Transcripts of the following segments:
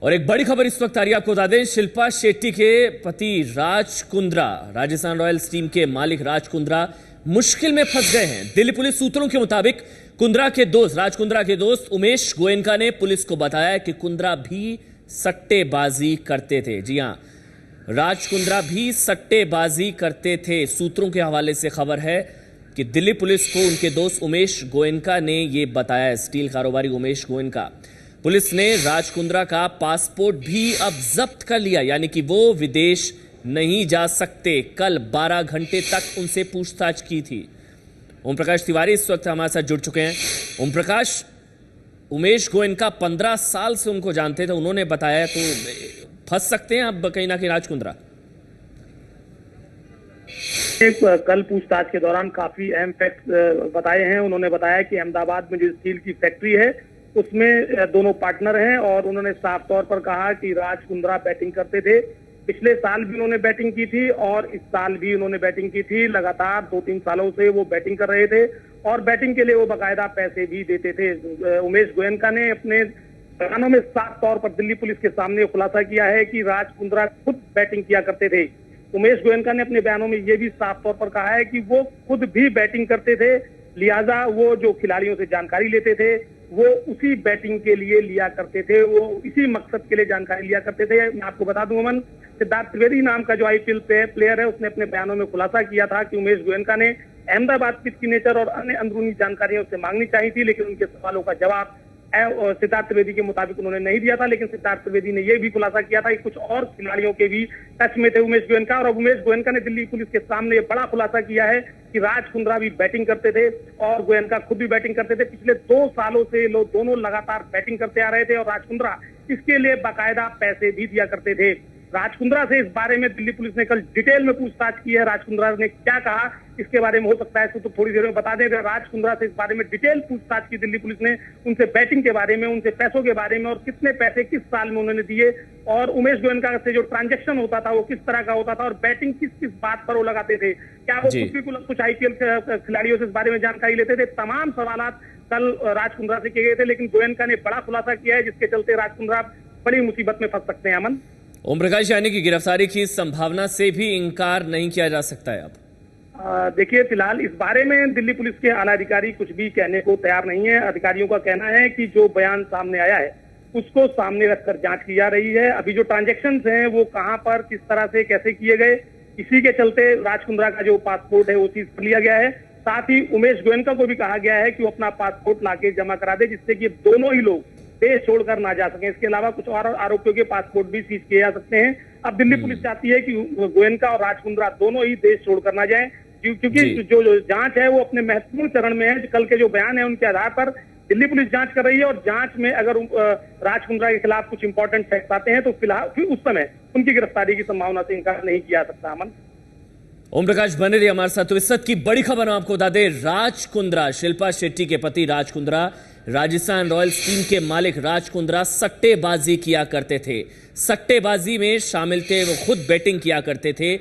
और एक बड़ी खबर इस वक्त आ रही है, आपको बता दें, शिल्पा शेट्टी के पति राज कुंद्रा, राजस्थान रॉयल्स टीम के मालिक राज कुंद्रा मुश्किल में फंस गए हैं। दिल्ली पुलिस सूत्रों के मुताबिक राज कुंद्रा के दोस्त उमेश गोयनका ने पुलिस को बताया कि कुंद्रा भी सट्टेबाजी करते थे। जी हां, राज कुंद्रा भी सट्टेबाजी करते थे। सूत्रों के हवाले से खबर है कि दिल्ली पुलिस को उनके दोस्त उमेश गोयनका ने यह बताया। स्टील कारोबारी उमेश गोयनका। पुलिस ने राज कुंद्रा का पासपोर्ट भी अब जब्त कर लिया, यानी कि वो विदेश नहीं जा सकते। कल 12 घंटे तक उनसे पूछताछ की थी। ओम प्रकाश तिवारी इस वक्त हमारे साथ जुड़ चुके हैं। ओम प्रकाश, उमेश गोयनका 15 साल से उनको जानते थे, उन्होंने बताया, तो फंस सकते हैं अब कहीं ना कहीं राज कुंद्रा? कल पूछताछ के दौरान काफी अहम फैक्ट बताए हैं। उन्होंने बताया कि अहमदाबाद में जो स्टील की फैक्ट्री है उसमें दोनों पार्टनर हैं, और उन्होंने साफ तौर पर कहा कि राज कुंद्रा बैटिंग करते थे। पिछले साल भी उन्होंने बैटिंग की थी और इस साल भी उन्होंने बैटिंग की थी। लगातार 2-3 सालों से वो बैटिंग कर रहे थे और बैटिंग के लिए वो बाकायदा पैसे भी देते थे। उमेश गोयनका ने अपने बयानों में साफ तौर पर दिल्ली पुलिस के सामने खुलासा किया है कि राज कुंद्रा खुद बैटिंग किया करते थे। उमेश गोयनका ने अपने बयानों में ये भी साफ तौर पर कहा है कि वो खुद भी बैटिंग करते थे, लिहाजा वो जो खिलाड़ियों से जानकारी लेते थे वो उसी बैटिंग के लिए लिया करते थे, वो इसी मकसद के लिए जानकारी लिया करते थे। मैं आपको बता दूं अमन, सिद्धार्थ त्रिवेदी नाम का जो आईपीएल प्लेयर है, उसने अपने बयानों में खुलासा किया था कि उमेश गोयनका ने अहमदाबाद पिच की नेचर और अन्य अंदरूनी जानकारियां उससे मांगनी चाहिए थी, लेकिन उनके सवालों का जवाब सिद्धार्थ त्रिवेदी के मुताबिक उन्होंने नहीं दिया था। लेकिन सिद्धार्थ त्रिवेदी ने यह भी खुलासा किया था कि कुछ और खिलाड़ियों के भी टच में थे उमेश गोयनका। और अब उमेश गोयनका ने दिल्ली पुलिस के सामने बड़ा खुलासा किया है कि राज कुंद्रा भी बैटिंग करते थे और गोयनका खुद भी बैटिंग करते थे। पिछले 2 सालों से लोग दोनों लगातार बैटिंग करते आ रहे थे और राज कुंद्रा इसके लिए बाकायदा पैसे भी दिया करते थे। राज कुंद्रा से इस बारे में दिल्ली पुलिस ने कल डिटेल में पूछताछ की है। राज कुंद्रा ने क्या कहा इसके बारे में हो सकता है तो थोड़ी देर में बता दें। राज कुंद्रा से इस बारे में डिटेल पूछताछ की दिल्ली पुलिस ने, उनसे बैटिंग के बारे में, उनसे पैसों के बारे में और कितने पैसे किस साल में उन्होंने दिए और उमेश गोयनका से जो ट्रांजैक्शन होता था वो किस तरह का होता था और बैटिंग किस किस बात पर वो लगाते थे, क्या वो कुछ आईपीएल खिलाड़ियों से इस बारे में जानकारी लेते थे। तमाम सवालात कल राज कुंद्रा से किए गए थे, लेकिन गोयनका ने बड़ा खुलासा किया है जिसके चलते राज कुंद्रा बड़ी मुसीबत में फंस सकते हैं। अमन, ओम प्रकाश, यानी कि गिरफ्तारी की संभावना से भी इंकार नहीं किया जा सकता है अब? देखिए, फिलहाल इस बारे में दिल्ली पुलिस के आला अधिकारी कुछ भी कहने को तैयार नहीं है। अधिकारियों का कहना है कि जो बयान सामने आया है उसको सामने रखकर जांच की जा रही है। अभी जो ट्रांजैक्शन हैं वो कहां पर, किस तरह से, कैसे किए गए, इसी के चलते राज कुंद्रा का जो पासपोर्ट है वो चीज कर लिया गया है। साथ ही उमेश गोयनका को भी कहा गया है कि वो अपना पासपोर्ट लाके जमा करा दे, जिससे कि दोनों ही लोग देश छोड़कर ना जा सके। इसके अलावा कुछ और आरोपियों के पासपोर्ट भी सीज किए जा सकते हैं। अब दिल्ली पुलिस चाहती है कि गोयनका और राज कुंद्रा दोनों ही देश छोड़कर ना जाएं, क्योंकि जो जांच है वो अपने महत्वपूर्ण चरण में है। कल के जो बयान है उनके आधार पर दिल्ली पुलिस जांच कर रही है और जांच में अगर राज कुंद्रा के खिलाफ कुछ इंपॉर्टेंट फैक्ट आते हैं तो फिलहाल फिर उस समय उनकी गिरफ्तारी की संभावना से इंकार नहीं किया जा सकता। अमन, ओम प्रकाश बने रहिए हमारे साथ। तो इस वक्त की बड़ी खबर आपको बता दें, राज कुंद्रा, शिल्पा शेट्टी के पति राज कुंद्रा, राजस्थान रॉयल्स टीम के मालिक राज कुंद्रा सट्टेबाजी किया करते थे। सट्टेबाजी में शामिल थे, वो खुद बैटिंग किया करते थे।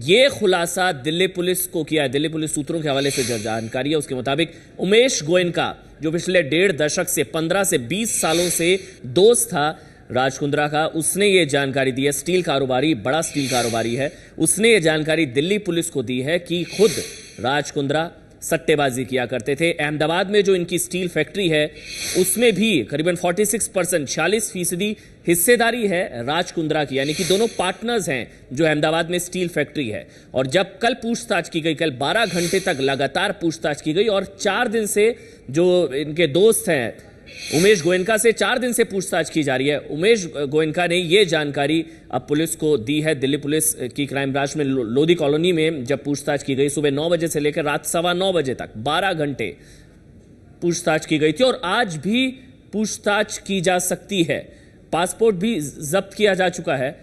ये खुलासा दिल्ली पुलिस को किया है। दिल्ली पुलिस सूत्रों के हवाले से जो जानकारी है उसके मुताबिक उमेश गोयनका, जो पिछले 1.5 दशक से 15 से 20 सालों से दोस्त था राज कुंद्रा का, उसने ये जानकारी दी है। स्टील कारोबारी, बड़ा स्टील कारोबारी है, उसने ये जानकारी दिल्ली पुलिस को दी है कि खुद राज कुंद्रा सट्टेबाजी किया करते थे। अहमदाबाद में जो इनकी स्टील फैक्ट्री है उसमें भी करीबन 46%, 46% हिस्सेदारी है राज कुंद्रा की, यानी कि दोनों पार्टनर्स हैं जो अहमदाबाद में स्टील फैक्ट्री है। और जब कल पूछताछ की गई, कल 12 घंटे तक लगातार पूछताछ की गई और 4 दिन से जो इनके दोस्त हैं उमेश गोयनका से 4 दिन से पूछताछ की जा रही है। उमेश गोयनका ने यह जानकारी अब पुलिस को दी है। दिल्ली पुलिस की क्राइम ब्रांच में लोधी कॉलोनी में जब पूछताछ की गई, सुबह 9 बजे से लेकर रात 9:15 बजे तक 12 घंटे पूछताछ की गई थी और आज भी पूछताछ की जा सकती है। पासपोर्ट भी जब्त किया जा चुका है।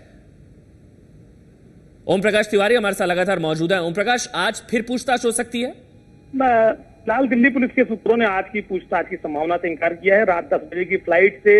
ओम प्रकाश तिवारी हमारे साथ लगातार मौजूद है। ओम प्रकाश, आज फिर पूछताछ हो सकती है? फिलहाल दिल्ली पुलिस के सूत्रों ने आज की पूछताछ की संभावना से इंकार किया है। रात 10 बजे की फ्लाइट से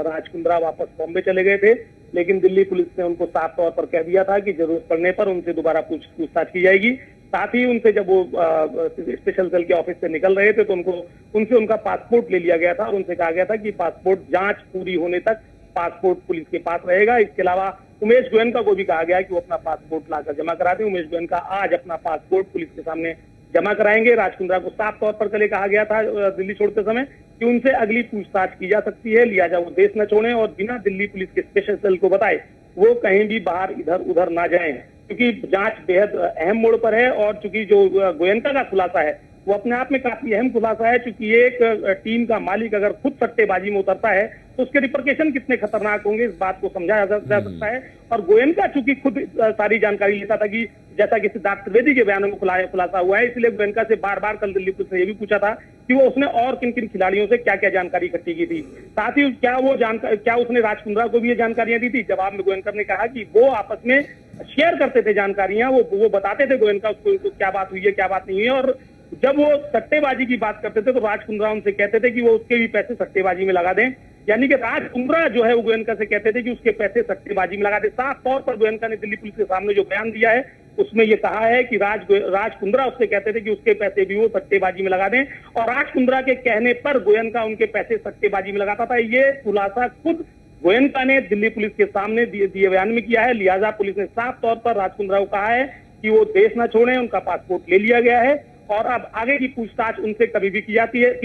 राज कुंद्रा वापस बॉम्बे चले गए थे, लेकिन दिल्ली पुलिस ने उनको साफ तौर पर कह दिया था कि जरूरत पड़ने पर उनसे दोबारा पूछताछ की जाएगी। साथ ही उनसे जब वो स्पेशल सेल के ऑफिस से निकल रहे थे तो उनसे उनका पासपोर्ट ले लिया गया था और उनसे कहा गया था कि पासपोर्ट जांच पूरी होने तक पासपोर्ट पुलिस के पास रहेगा। इसके अलावा उमेश गोयनका को भी कहा गया कि वो अपना पासपोर्ट लाकर जमा करा दें। उमेश गोयनका आज अपना पासपोर्ट पुलिस के सामने जमा कराएंगे। राज कुंद्रा को साफ तौर पर कल कहा गया था दिल्ली छोड़ते समय कि उनसे अगली पूछताछ की जा सकती है, लिहाजा वो देश न छोड़ें और बिना दिल्ली पुलिस के स्पेशल सेल को बताए वो कहीं भी बाहर इधर उधर ना जाएं, क्योंकि जांच बेहद अहम मोड़ पर है। और चूंकि जो गोयनका का खुलासा है वो अपने आप में काफी अहम खुलासा है, क्योंकि एक टीम का मालिक अगर खुद सट्टेबाजी में उतरता है तो उसके रिपरकेशन कितने खतरनाक होंगे, इस बात को समझा जा सकता है। और गोयनका चूंकि खुद सारी जानकारी लेता था कि जैसा कि सिद्धार्थ त्रिवेदी के बयानों में खुलासा हुआ है, इसलिए गोयनका से बार बार कल दिल्ली पुलिस ने ये भी पूछा था कि वो उसने और किन किन खिलाड़ियों से क्या क्या जानकारी इकट्ठी की थी, साथ ही क्या उसने राज कुंद्रा को भी ये जानकारियां दी थी। जवाब में गोयनका ने कहा कि वो आपस में शेयर करते थे जानकारियां, वो बताते थे गोयनका उसको क्या बात हुई है क्या बात नहीं हुई है। और जब वो सट्टेबाजी की बात करते थे तो राज कुंद्रा उनसे कहते थे कि वो उसके भी पैसे सट्टेबाजी में लगा दें, यानी कि राज कुंद्रा जो है वो गोयनका से कहते थे कि उसके पैसे सट्टेबाजी में लगा दे। साफ तौर पर गोयनका ने दिल्ली पुलिस के सामने जो बयान दिया है उसमें ये कहा है कि राज कुंद्रा उससे कहते थे कि उसके पैसे भी वो सट्टेबाजी में लगा दें, और राज कुंद्रा के कहने पर गोयनका उनके पैसे सट्टेबाजी में लगाता था। ये खुलासा खुद गोयनका ने दिल्ली पुलिस के सामने दिए बयान में किया है, लिहाजा पुलिस ने साफ तौर पर राज कुंद्रा को कहा है कि वो देश न छोड़े, उनका पासपोर्ट ले लिया गया है और अब आगे की पूछताछ उनसे कभी भी की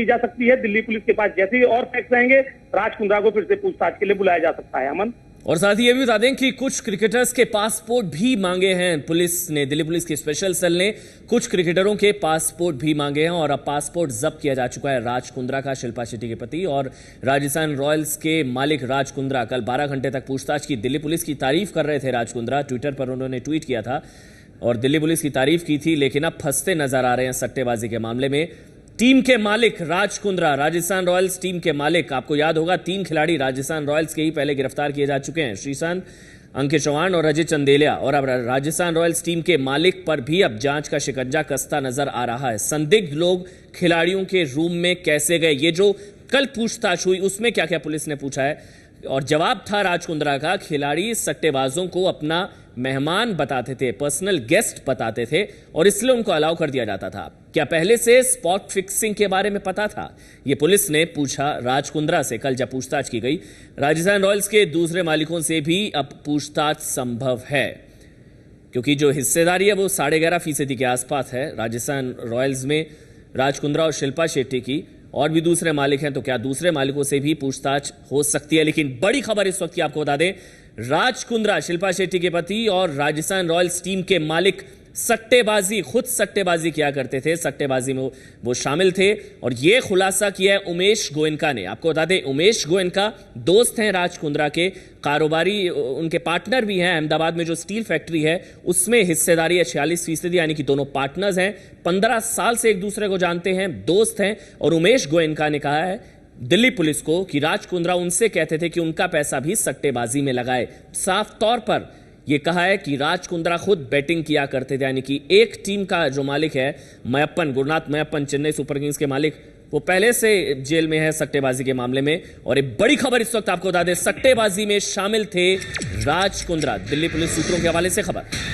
जा सकती है। दिल्ली पुलिस के पास जैसे ही और फैक्ट्स आएंगे राज कुंद्रा को फिर से पूछताछ के लिए बुलाया जा सकता है। अमन, और साथ ही ये भी बता दें कि कुछ क्रिकेटर्स के पासपोर्ट भी मांगे हैं पुलिस ने, दिल्ली पुलिस की स्पेशल सेल ने कुछ क्रिकेटरों के पासपोर्ट भी मांगे हैं और अब पासपोर्ट जब्त किया जा चुका है राज कुंद्रा का, शिल्पा शेट्टी के पति और राजस्थान रॉयल्स के मालिक राज कुंद्रा। कल 12 घंटे तक पूछताछ की दिल्ली पुलिस की तारीफ कर रहे थे राज कुंद्रा, ट्विटर पर उन्होंने ट्वीट किया था और दिल्ली पुलिस की तारीफ की थी, लेकिन अब फंसते नजर आ रहे हैं सट्टेबाजी के मामले में। टीम के मालिक राज कुंद्रा, राजस्थान रॉयल्स टीम के मालिक, आपको याद होगा 3 खिलाड़ी राजस्थान रॉयल्स के ही पहले गिरफ्तार किए जा चुके हैं, श्रीशांत, अंकित चौहान और अजय चंदेलिया, और अब राजस्थान रॉयल्स टीम के मालिक पर भी अब जांच का शिकंजा कसता नजर आ रहा है। संदिग्ध लोग खिलाड़ियों के रूम में कैसे गए, ये जो कल पूछताछ हुई उसमें क्या क्या पुलिस ने पूछा है, और जवाब था राज कुंद्रा का, खिलाड़ी सट्टेबाजों को अपना मेहमान बताते थे, पर्सनल गेस्ट बताते थे और इसलिए उनको अलाउ कर दिया जाता था। क्या पहले से स्पॉट फिक्सिंग के बारे में पता था, ये पुलिस ने पूछा राज कुंद्रा से कल जब पूछताछ की गई। राजस्थान रॉयल्स के दूसरे मालिकों से भी अब पूछताछ संभव है, क्योंकि जो हिस्सेदारी है वो 11.5% के आसपास है राजस्थान रॉयल्स में राज कुंद्रा और शिल्पा शेट्टी की। और भी दूसरे मालिक हैं तो क्या दूसरे मालिकों से भी पूछताछ हो सकती है। लेकिन बड़ी खबर इस वक्त की आपको बता दें, राज कुंद्रा, शिल्पा शेट्टी के पति और राजस्थान रॉयल्स टीम के मालिक खुद सट्टेबाजी किया करते थे, सट्टेबाजी में वो शामिल थे और ये खुलासा किया है उमेश गोयनका ने। आपको बता दें उमेश गोयनका दोस्त हैं राज कुंद्रा के, कारोबारी उनके पार्टनर भी हैं। अहमदाबाद में जो स्टील फैक्ट्री है उसमें हिस्सेदारी है 46%, यानी कि दोनों पार्टनर्स हैं, 15 साल से एक दूसरे को जानते हैं, दोस्त हैं। और उमेश गोयनका ने कहा है दिल्ली पुलिस को कि राज कुंद्रा उनसे कहते थे कि उनका पैसा भी सट्टेबाजी में लगाए। साफ तौर पर यह कहा है कि राज कुंद्रा खुद बैटिंग किया करते थे, यानी कि एक टीम का जो मालिक है मयप्पन, गुरुनाथ मयप्पन, चेन्नई सुपर किंग्स के मालिक, वो पहले से जेल में है सट्टेबाजी के मामले में। और एक बड़ी खबर इस वक्त आपको बता दें, सट्टेबाजी में शामिल थे राज कुंद्रा, दिल्ली पुलिस सूत्रों के हवाले से खबर।